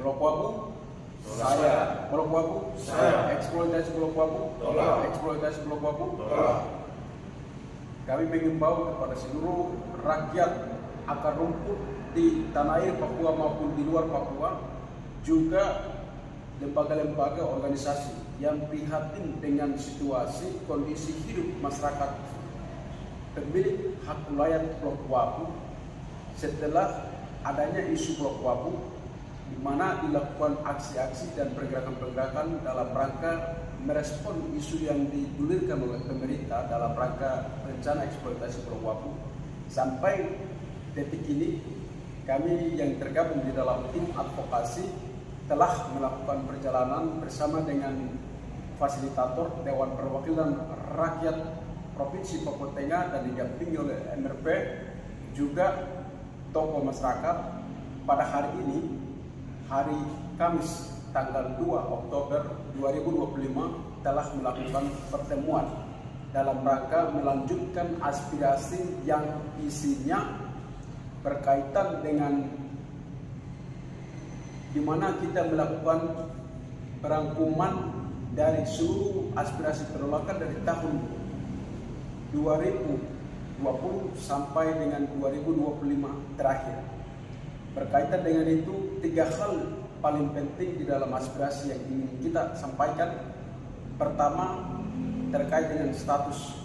Blok Wabu, Saya. Blok Wabu, Saya. eksploitasi Blok Wabu, Tolak. eksploitasi Blok Wabu. Tolak. Kami mengimbau kepada seluruh rakyat akar rumput di tanah air Papua maupun di luar Papua, juga lembaga-lembaga organisasi yang prihatin dengan situasi kondisi hidup masyarakat pemilik hak wilayah Blok Wabu setelah adanya isu Blok Wabu, di mana dilakukan aksi-aksi dan pergerakan-pergerakan dalam rangka merespon isu yang digulirkan oleh pemerintah dalam rangka rencana eksploitasi Blok Wabu. Sampai detik ini kami yang tergabung di dalam tim advokasi telah melakukan perjalanan bersama dengan fasilitator Dewan Perwakilan Rakyat Provinsi Papua Tengah dan didampingi oleh MRP, juga tokoh masyarakat. Pada hari ini, hari Kamis tanggal 2 Oktober 2025 telah melakukan pertemuan dalam rangka melanjutkan aspirasi yang isinya berkaitan dengan di mana kita melakukan perangkuman dari seluruh aspirasi penolakan dari tahun 2020 sampai dengan 2025 terakhir. Berkaitan dengan itu, 3 hal paling penting di dalam aspirasi yang ingin kita sampaikan. Pertama, terkait dengan status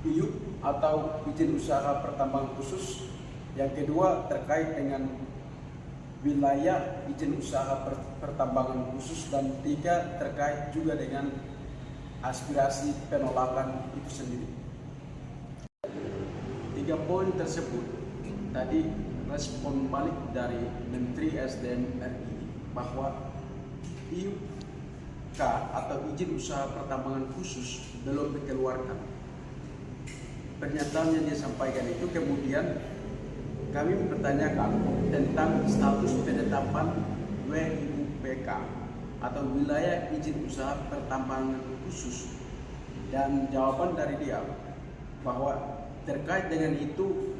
IUP atau izin usaha pertambangan khusus. Yang kedua, terkait dengan wilayah izin usaha pertambangan khusus. Dan 3, terkait juga dengan aspirasi penolakan itu sendiri. 3 poin tersebut tadi respon balik dari Menteri SDM RI bahwa IUK atau izin usaha pertambangan khusus belum dikeluarkan. Pernyataan yang dia sampaikan itu kemudian kami mempertanyakan tentang status penetapan WIUPK atau wilayah izin usaha pertambangan khusus, dan jawaban dari dia bahwa terkait dengan itu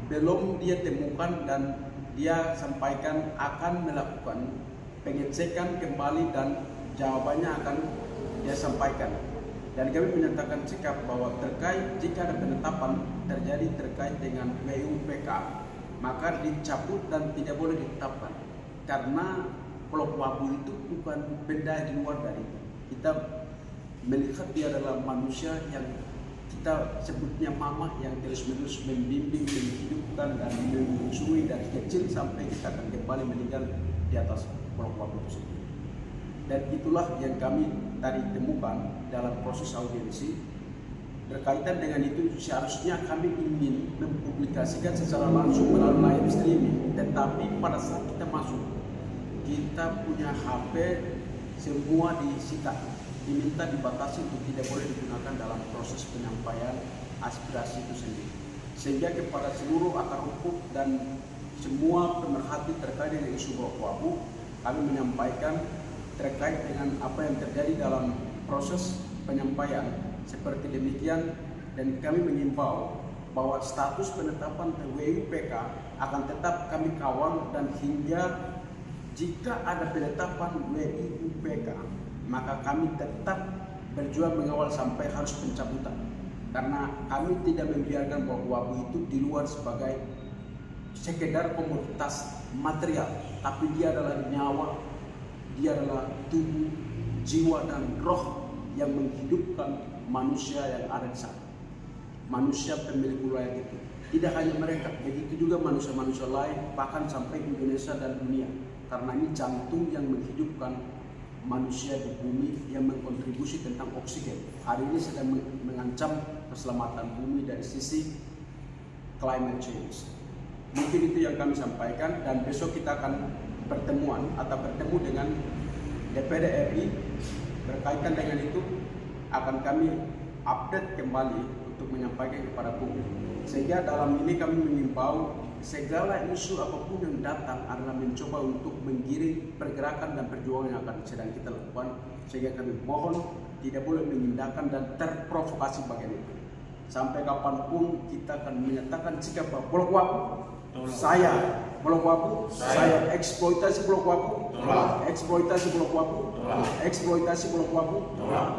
belum dia temukan, dan dia sampaikan akan melakukan pengecekan kembali dan jawabannya akan dia sampaikan. Dan kami menyatakan sikap bahwa terkait jika ada penetapan terjadi terkait dengan WIUPK, maka dicabut dan tidak boleh ditetapkan, karena Blok Wabu itu bukan benda di luar dari itu. Kita melihat dia adalah manusia yang kita sebutnya mama, yang terus-menerus membimbing, menghidupkan dan menyusui dari kecil sampai kita akan kembali meninggal di atas Blok Wabu itu sendiri. Dan itulah yang kami tadi temukan dalam proses audiensi. Berkaitan dengan itu, seharusnya kami ingin mempublikasikan secara langsung melalui live streaming, tetapi pada saat kita masuk, kita punya HP semua disita, diminta dibatasi untuk tidak boleh digunakan dalam proses penyampaian aspirasi itu sendiri. Sehingga kepada seluruh akar rumput dan semua pemerhati terkait dengan isu Blok Wabu, kami menyampaikan terkait dengan apa yang terjadi dalam proses penyampaian seperti demikian, dan kami mengimbau bahwa status penetapan WIUPK akan tetap kami kawal, dan hingga jika ada penetapan WIUPK maka kami tetap berjuang mengawal sampai harus pencabutan, karena kami tidak membiarkan bahwa Wabu itu di luar sebagai sekedar komoditas material, tapi dia adalah nyawa, dia adalah tubuh, jiwa dan roh yang menghidupkan manusia yang ada di sana. Manusia pemilik wilayah itu. Tidak hanya mereka, begitu juga manusia-manusia lain, bahkan sampai Indonesia dan dunia. Karena ini jantung yang menghidupkan manusia di bumi, yang mengkontribusi tentang oksigen. Hari ini sedang mengancam keselamatan bumi dari sisi climate change. Mungkin itu yang kami sampaikan, dan besok kita akan pertemuan atau bertemu dengan DPD RI. Berkaitan dengan itu akan kami update kembali untuk menyampaikan kepada publik. Sehingga dalam ini kami mengimbau segala isu apapun yang datang adalah mencoba untuk menggiring pergerakan dan perjuangan yang akan sedang kita lakukan. Sehingga kami mohon tidak boleh mengindahkan dan terprovokasi bagian itu. Sampai kapanpun kita akan menyatakan sikap bahwa Blok Wabu saya Pulau Wapu, saya eksploitasi Pulau Wapu, Tolak. eksploitasi Pulau Wapu, Tolak. eksploitasi Pulau Wapu. Tolak.